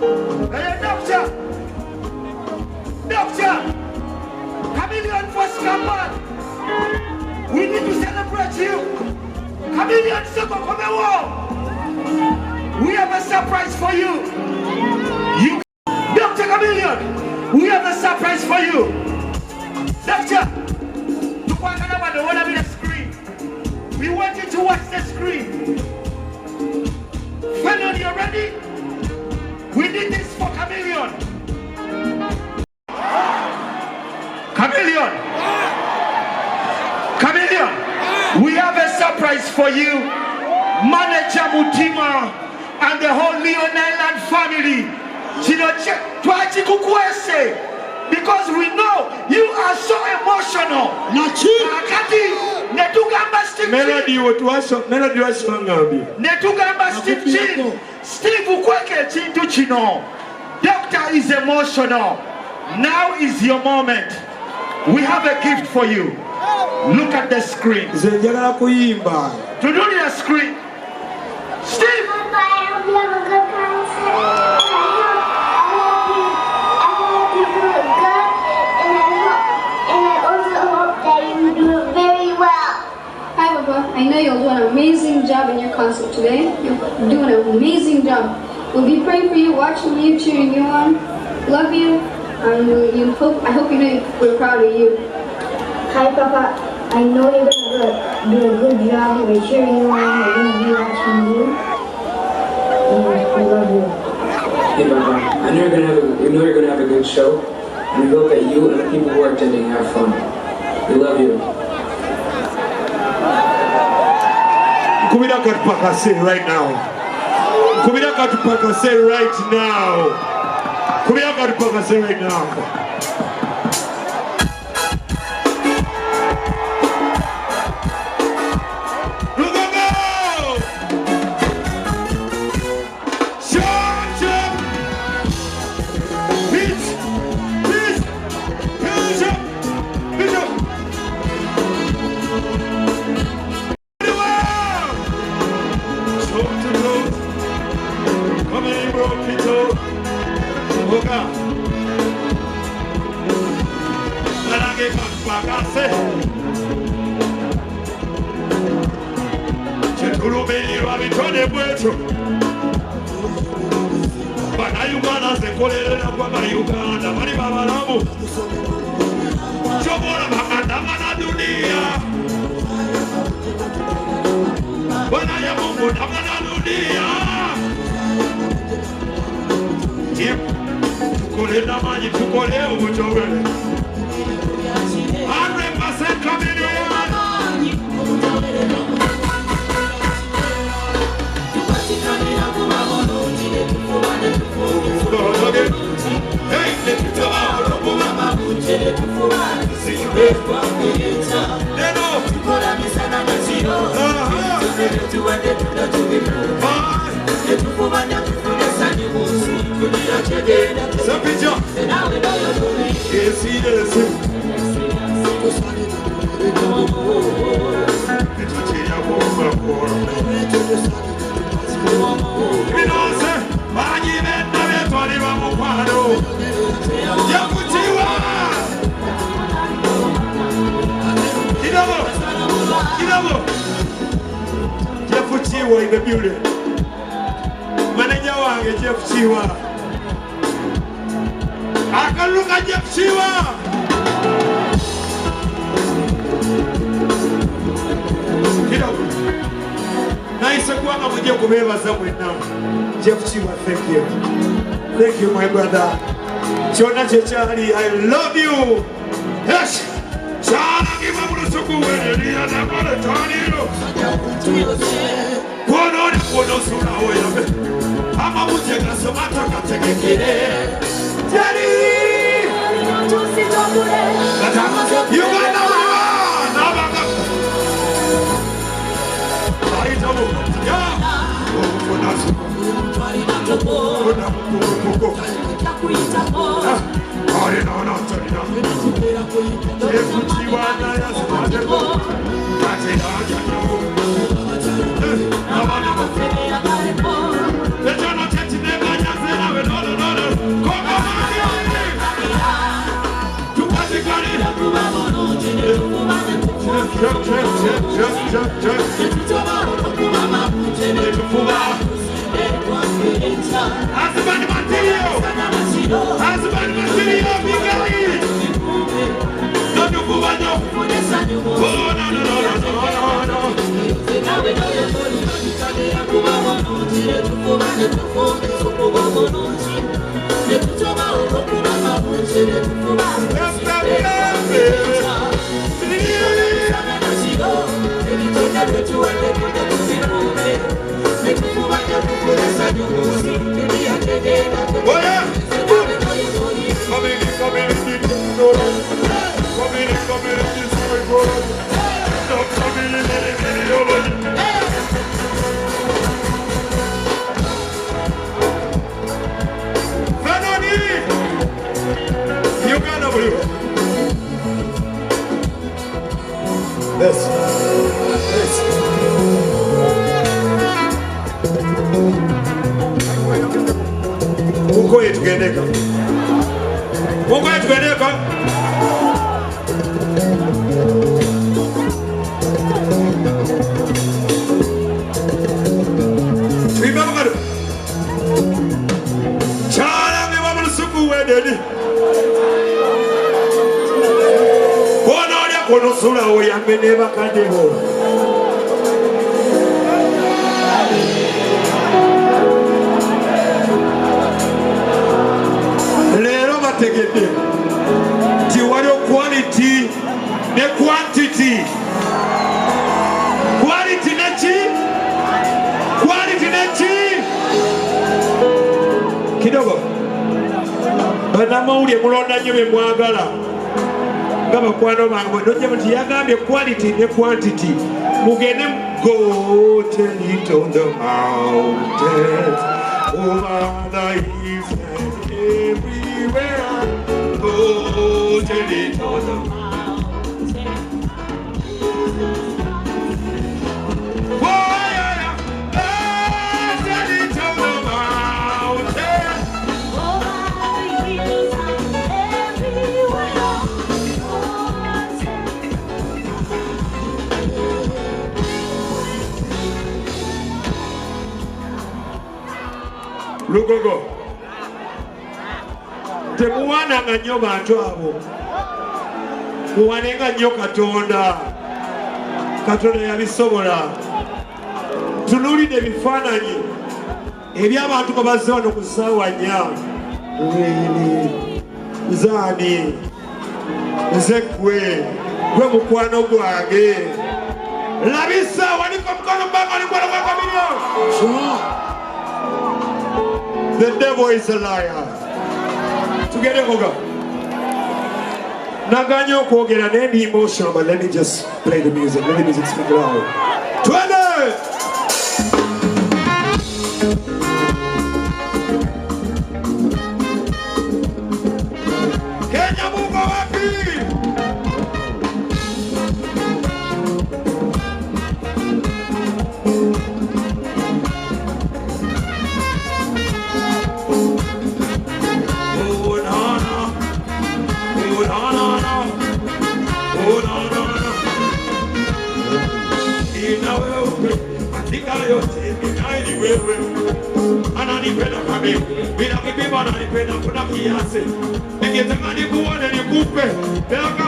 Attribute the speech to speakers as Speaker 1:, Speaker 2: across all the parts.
Speaker 1: Hey, doctor! Doctor! Chameleone first come on! We need to celebrate you! Chameleone Soko Komewo! We have a surprise for you! Dr. Chameleone! We have a surprise for you! Doctor! We want you to watch the screen. When you're ready, we did this for Chameleone. Chameleone. Chameleone. We have a surprise for you. Manager Mutima and the whole Leon Island family. Because we know you are so emotional.
Speaker 2: Melody was
Speaker 1: Steve ukweke chintu chino. Doctor is emotional. Now is your moment. We have a gift for you. Look at the screen. To do the screen. Steve.
Speaker 3: I know you'll do an amazing job in your concert today. You're doing an amazing job. We'll be praying for you, watching you, cheering you on. Love you. I hope you know we're proud of you.
Speaker 4: Hi, Papa. I know you're going to do a good job. We're cheering you on. We're going to be watching you. And I love you.
Speaker 5: Hey, Papa. I know you're going to have a good show. And we hope that you and the people who are attending have fun. We love you.
Speaker 2: Kubira katupaka say right now. Kubira katupaka say right now. Kubira katupaka say right now. In the building. Manager wange Jeff Chiwa. I can look at Jeff Chiwa. Nice kuanga muje kubeba somewhere now. Jeff Chiwa, thank you. Thank you, my brother. Chona Chechari, I love you. Yes. Chana kimamu suku wele na mara taniro. Kono sura oyabe. Ama mutega somata katekekere. Daddy! You got no Nabaga. Aitamu. Yeah. No, Quality, the quantity. Quality nechi. Kidogo. Bana uli mulonda nyobe mwagala. Kama kwano bango ndoje muti yagambye quality ne quantity. Mugende go tell it on the mountains. Over the hills and everywhere. Go tell it on the mountains. Lugogo. Temuwana nga nnyo bantu abo. Muwanenga nnyo Katonda. Katonda yabisobola. Tunuulidde ebifaananyi eby'abantu nga bazze wano ku ssaawa nnya. Nzaani. Nze gwe mukwano gwange. Labisa waliko mukono mbanga olikwala kwa Chameleone. The devil is a liar. Together, Oga. Naganyo Kogera, any emotional, but let me just play the music. Let the music speak loud. 20! Kenya Mungo wapi? Ananipenda kami, bila kipima ananipenda kuna kiasi. Ningetamani kuona nikupe, belaka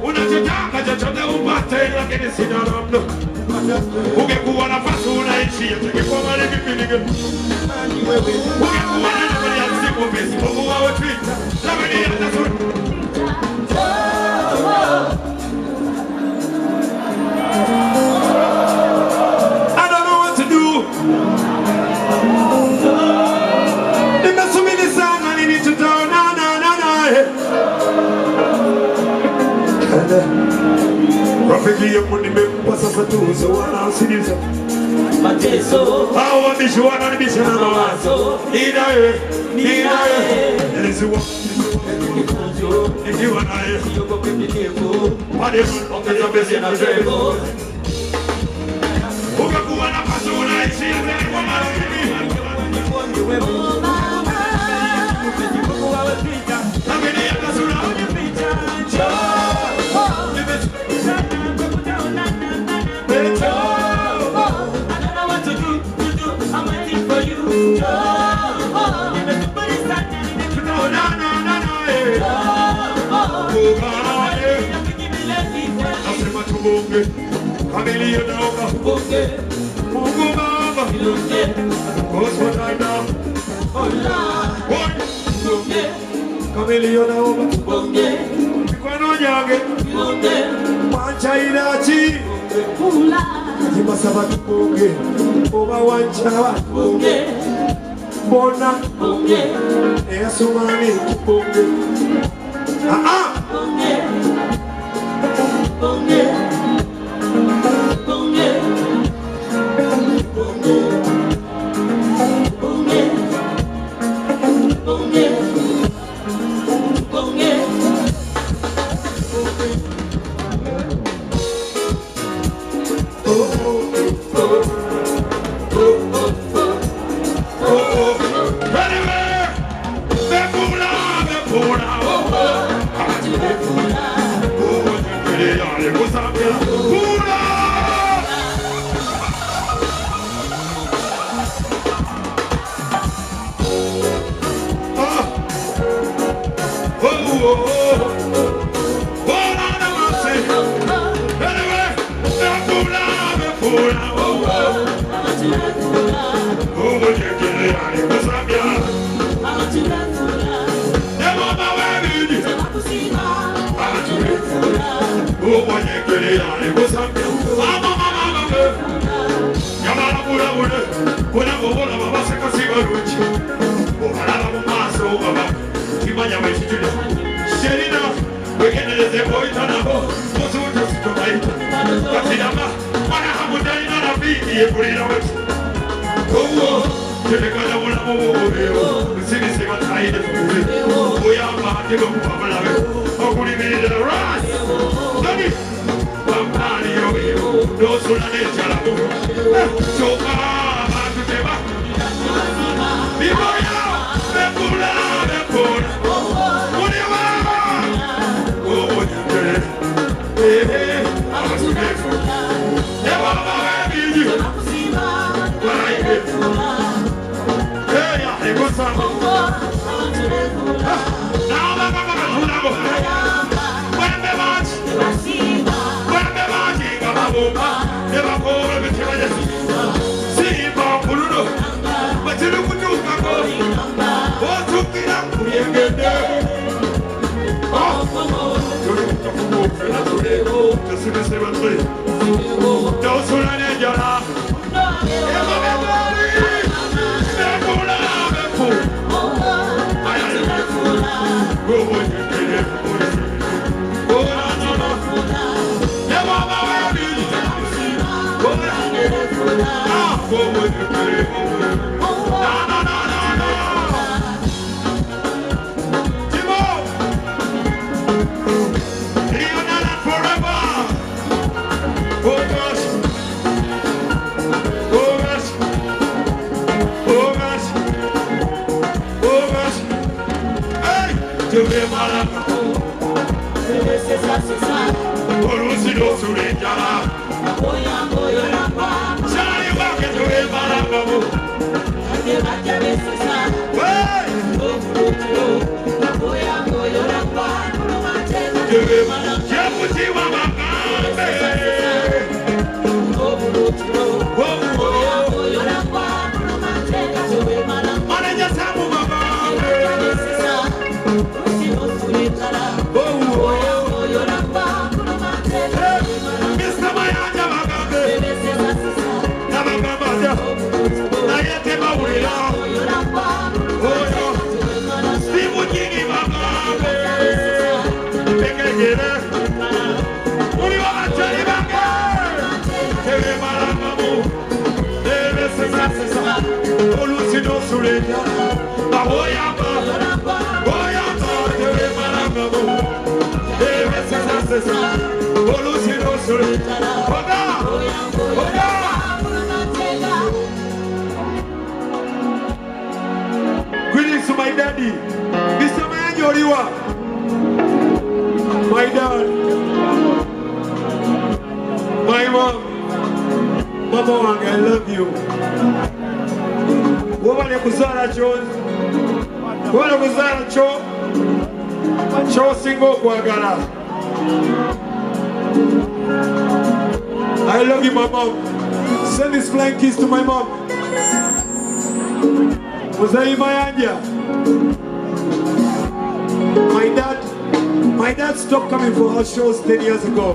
Speaker 2: unachotaka chochote upate, lakini sina namna. Ungekuwa nafasi unaishi, yatangekuwa mali vipinige. Ungekuwa na nafasi ya siku pesi, Mungu wawe Twitter, lakini yatasuri. Rafiki yangu nimempa sasa tuzo wanaosikiliza mateso hao wabishi wananibishana na mawazo ninaye niliziwa nikiwa naye siogope mnyenyekevu pale ongeza pesa na zego ukakuwa na paso unaishi kwa marafiki wewe mama Mungu wawe pita lakini yakasura unipita njoo Chameleone over. Obubaka. Goes for right now. One. Chameleone over. Kwano nyange. Wanchairachi. Masaba tuponge. Oba wanchawa. Bona. Esumani tuponge. Greetings to my daddy, Mr. Mayanyoriwa, my dad, my mom, Mama Wang, I love you. Wabale kuzala cho singo kwagala. I love you, my mom. Send this flying kiss to my mom. Muzai Mayanja. My dad stopped coming for our shows 10 years ago.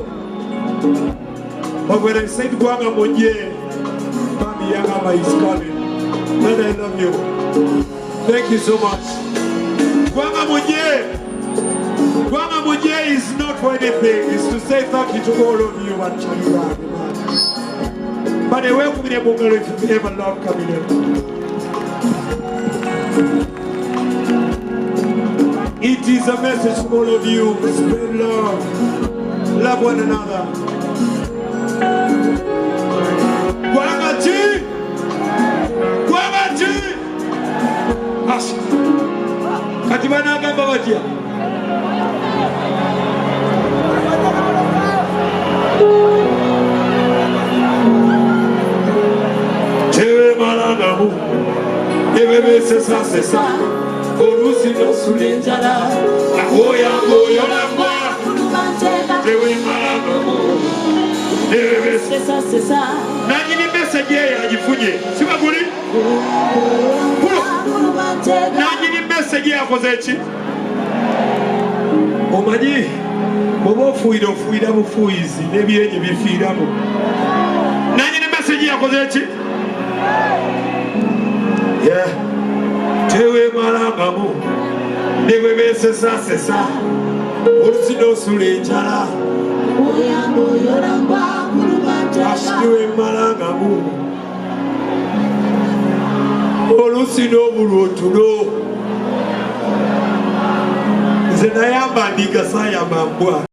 Speaker 2: But when I said Gwanga Monye, Mami Yangama is coming. Dad, I love you. Thank you so much. Gwanga Monye is not for anything. It's to say thank you to all of you and Chameleone. But I welcome you, Bungalow, if you ever love Chameleone. It is a message to all of you. Spread love. Love one another. Gwangati! Gwangati! Ash. Katibana gamba watia. Tewe malagamu. Ebebe sesa sesa. Orusi no sulenjala. Agoya goya lamba. Tewe malagamu. Ebebe sesa sesa. Nani ni message ya ajifunye. Siba guli? Nani ni message ya kozechi? Omanyi bobo fuida bufuizi nebyenye bifiramu. Nani ni message ya kozechi? Yeah. Tewe malangamu. Newe besesa sesa. Urusi no sulenjala. Tewe malangamu. Urusi no burutuno. Zenayamba ndiga saya mambwa.